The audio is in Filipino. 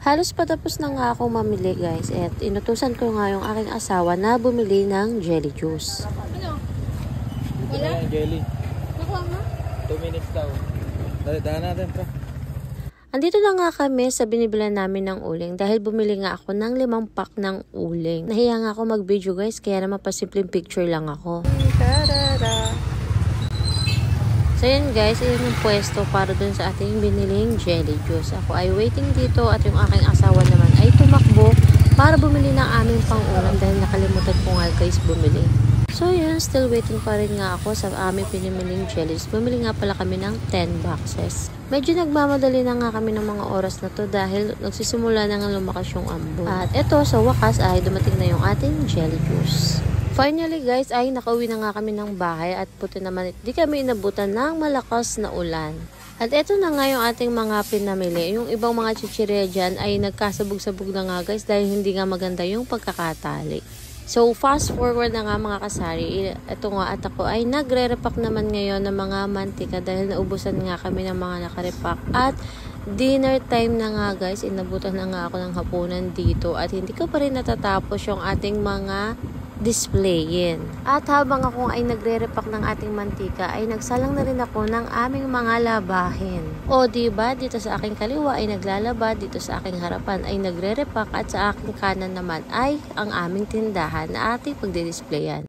Halos patapos na nga ako mamili guys at inutusan ko nga yung aking asawa na bumili ng jelly juice. Ano? Wala yung jelly. Nakuha mo? 2 minutes daw. Dali natin pa. Andito na nga kami sa binibilan namin ng uling dahil bumili nga ako ng 5 pack ng uling. Nahiya nga ako mag-video guys kaya naman pasimpleng picture lang ako. So yun guys, yun yung pwesto para dun sa ating biniling jelly juice. Ako ay waiting dito at yung aking asawa naman ay tumakbo para bumili ng aming pang-ulam dahil nakalimutan ko nga guys bumili. So yun, still waiting pa rin nga ako sa aming pinimiling jellies. Bumili nga pala kami ng 10 boxes. Medyo nagmamadali na nga kami ng mga oras na to dahil nagsisimula na nga lumakas yung ambon. At eto sa wakas ay dumating na yung ating jelly juice. Finally guys ay nakauwi na nga kami ng bahay at puti naman di kami inabutan ng malakas na ulan. At eto na nga yung ating mga pinamili. Yung ibang mga chichirya dyan ay nagkasabog-sabog na nga guys dahil hindi nga maganda yung pagkakatali. So fast forward na nga mga kasari. Ito nga at ako ay nagre-repack naman ngayon ng mga mantika dahil naubusan nga kami ng mga nakarepack. At dinner time na nga guys, inabutan na nga ako ng hapunan dito at hindi ko pa rin natatapos yung ating mga displayin. At habang ako ay nagre-repack ng ating mantika ay nagsalang na rin ako ng aming mga labahin. O diba, dito sa aking kaliwa ay naglalaba, dito sa aking harapan ay nagre-repack at sa aking kanan naman ay ang aming tindahan na ating pagdidisplayan.